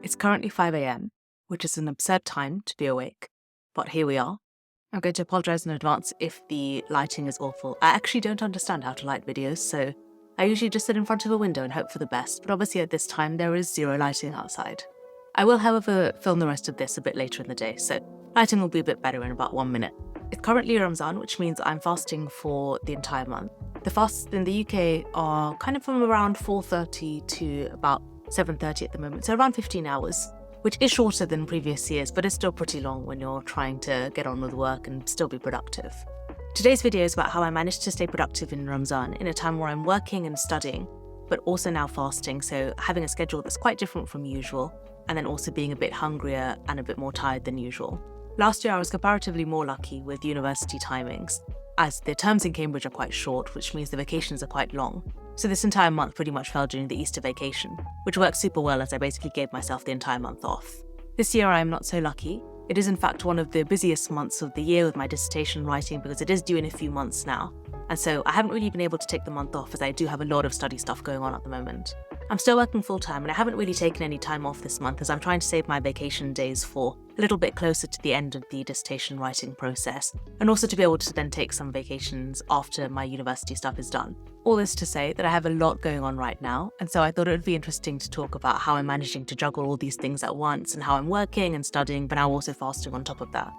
It's currently 5 a.m., which is an absurd time to be awake, but here we are. I'm going to apologise in advance if the lighting is awful. I actually don't understand how to light videos, so I usually just sit in front of a window and hope for the best, but obviously at this time there is zero lighting outside. I will, however, film the rest of this a bit later in the day, so lighting will be a bit better in about 1 minute. It's currently Ramadan, which means I'm fasting for the entire month. The fasts in the UK are kind of from around 4:30 to about 7:30 at the moment, so around 15 hours, which is shorter than previous years, but it's still pretty long when you're trying to get on with work and still be productive. Today's video is about how I managed to stay productive in Ramadan in a time where I'm working and studying, but also now fasting, so having a schedule that's quite different from usual, and then also being a bit hungrier and a bit more tired than usual. Last year I was comparatively more lucky with university timings, as the terms in Cambridge are quite short, which means the vacations are quite long. So this entire month pretty much fell during the Easter vacation, which worked super well as I basically gave myself the entire month off. This year I am not so lucky. It is in fact one of the busiest months of the year with my dissertation writing because it is due in a few months now. And so I haven't really been able to take the month off as I do have a lot of study stuff going on at the moment. I'm still working full time and I haven't really taken any time off this month as I'm trying to save my vacation days for a little bit closer to the end of the dissertation writing process, and also to be able to then take some vacations after my university stuff is done. All this to say that I have a lot going on right now, and so I thought it would be interesting to talk about how I'm managing to juggle all these things at once and how I'm working and studying, but now also fasting on top of that.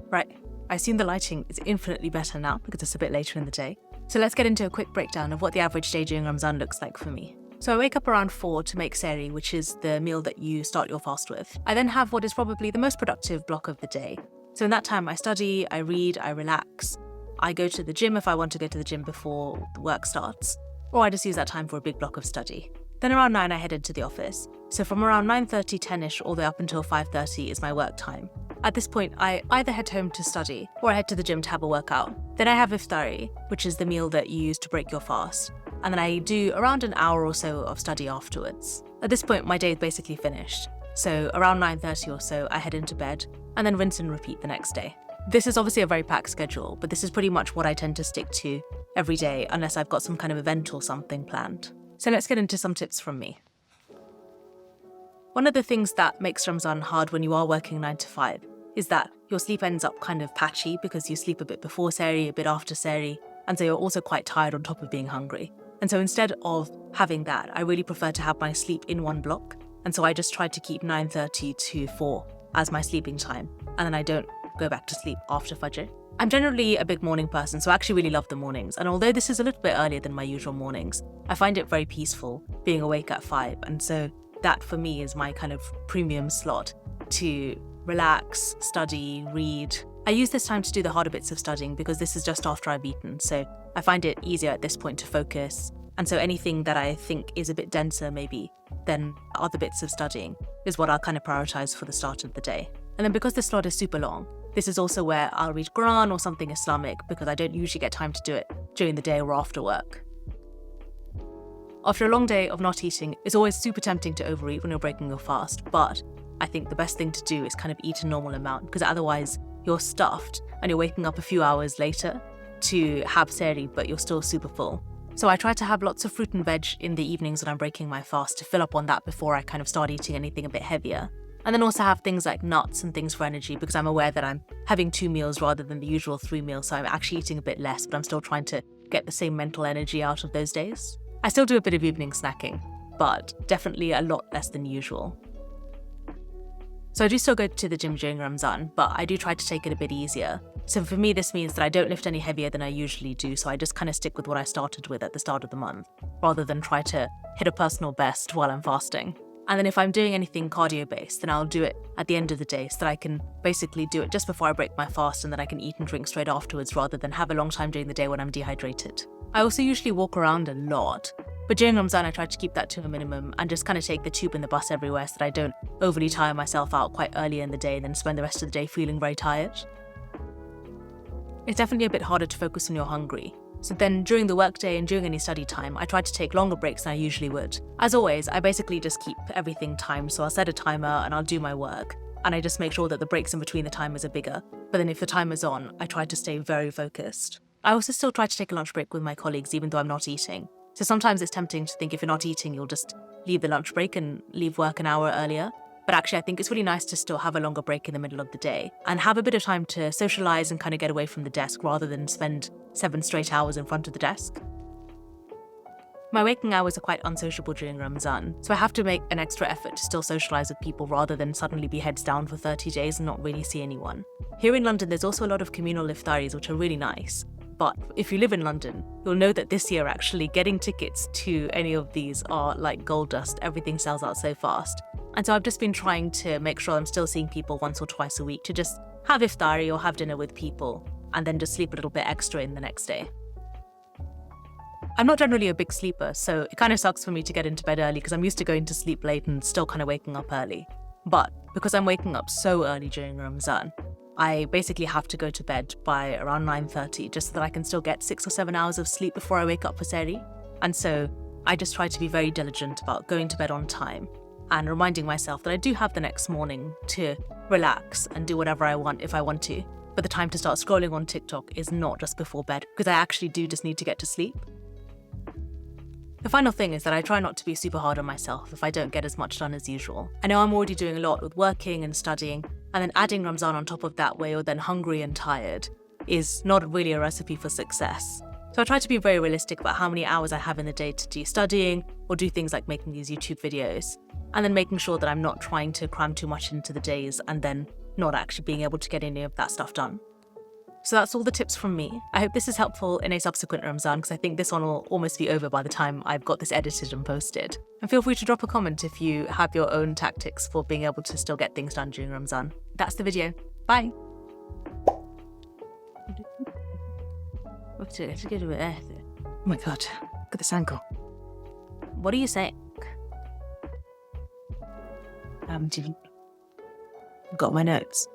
Right, I assume the lighting is infinitely better now because it's a bit later in the day. So let's get into a quick breakdown of what the average day during Ramadan looks like for me. So I wake up around 4 to make sehri, which is the meal that you start your fast with. I then have what is probably the most productive block of the day. So in that time I study, I read, I relax, I go to the gym if I want to go to the gym before the work starts, or I just use that time for a big block of study. Then around 9 I head into the office. So from around 9:30, 10ish all the way up until 5:30 is my work time. At this point, I either head home to study or I head to the gym to have a workout. Then I have iftari, which is the meal that you use to break your fast. And then I do around an hour or so of study afterwards. At this point, my day is basically finished. So around 9:30 or so, I head into bed and then rinse and repeat the next day. This is obviously a very packed schedule, but this is pretty much what I tend to stick to every day unless I've got some kind of event or something planned. So let's get into some tips from me. One of the things that makes Ramadan hard when you are working 9 to 5 is that your sleep ends up kind of patchy because you sleep a bit before sehri, a bit after sehri, and so you're also quite tired on top of being hungry. And so instead of having that, I really prefer to have my sleep in one block, and so I just try to keep 9:30 to 4 as my sleeping time, and then I don't go back to sleep after Fajr. I'm generally a big morning person, so I actually really love the mornings, and although this is a little bit earlier than my usual mornings, I find it very peaceful being awake at 5, and so that for me is my kind of premium slot to relax, study, read. I use this time to do the harder bits of studying because this is just after I've eaten, so I find it easier at this point to focus, and so anything that I think is a bit denser maybe than other bits of studying is what I'll kind of prioritize for the start of the day. And then because this slot is super long, this is also where I'll read Quran or something Islamic because I don't usually get time to do it during the day or after work. After a long day of not eating, it's always super tempting to overeat when you're breaking your fast, but I think the best thing to do is kind of eat a normal amount because otherwise you're stuffed and you're waking up a few hours later to have sehri, but you're still super full. So I try to have lots of fruit and veg in the evenings when I'm breaking my fast to fill up on that before I kind of start eating anything a bit heavier. And then also have things like nuts and things for energy because I'm aware that I'm having 2 meals rather than the usual 3 meals, so I'm actually eating a bit less, but I'm still trying to get the same mental energy out of those days. I still do a bit of evening snacking, but definitely a lot less than usual. So I do still go to the gym during Ramadan, but I do try to take it a bit easier. So for me, this means that I don't lift any heavier than I usually do, so I just kind of stick with what I started with at the start of the month, rather than try to hit a personal best while I'm fasting. And then if I'm doing anything cardio-based, then I'll do it at the end of the day so that I can basically do it just before I break my fast and then I can eat and drink straight afterwards rather than have a long time during the day when I'm dehydrated. I also usually walk around a lot, but during Ramadan I try to keep that to a minimum and just kind of take the tube and the bus everywhere so that I don't overly tire myself out quite early in the day and then spend the rest of the day feeling very tired. It's definitely a bit harder to focus when you're hungry. So then during the workday and during any study time, I try to take longer breaks than I usually would. As always, I basically just keep everything timed, so I'll set a timer and I'll do my work. And I just make sure that the breaks in between the timers are bigger. But then if the timer's on, I try to stay very focused. I also still try to take a lunch break with my colleagues even though I'm not eating. So sometimes it's tempting to think if you're not eating, you'll just leave the lunch break and leave work an hour earlier. But actually, I think it's really nice to still have a longer break in the middle of the day and have a bit of time to socialise and kind of get away from the desk rather than spend 7 straight hours in front of the desk. My waking hours are quite unsociable during Ramadan, so I have to make an extra effort to still socialise with people rather than suddenly be heads down for 30 days and not really see anyone. Here in London, there's also a lot of communal iftaris, which are really nice. But if you live in London, you'll know that this year actually getting tickets to any of these are like gold dust. Everything sells out so fast. And so I've just been trying to make sure I'm still seeing people once or twice a week to just have iftari or have dinner with people and then just sleep a little bit extra in the next day. I'm not generally a big sleeper, so it kind of sucks for me to get into bed early because I'm used to going to sleep late and still kind of waking up early. But because I'm waking up so early during Ramadan, I basically have to go to bed by around 9:30 just so that I can still get 6 or 7 hours of sleep before I wake up for Sehri. And so I just try to be very diligent about going to bed on time and reminding myself that I do have the next morning to relax and do whatever I want if I want to. But the time to start scrolling on TikTok is not just before bed because I actually do just need to get to sleep. The final thing is that I try not to be super hard on myself if I don't get as much done as usual. I know I'm already doing a lot with working and studying, and then adding Ramadan on top of that where you're then hungry and tired is not really a recipe for success. So I try to be very realistic about how many hours I have in the day to do studying or do things like making these YouTube videos, and then making sure that I'm not trying to cram too much into the days and then not actually being able to get any of that stuff done. So that's all the tips from me. I hope this is helpful in a subsequent Ramadan because I think this one will almost be over by the time I've got this edited and posted. And feel free to drop a comment if you have your own tactics for being able to still get things done during Ramadan. That's the video. Bye! Oh my god, look at this ankle. What are you saying? Got my notes.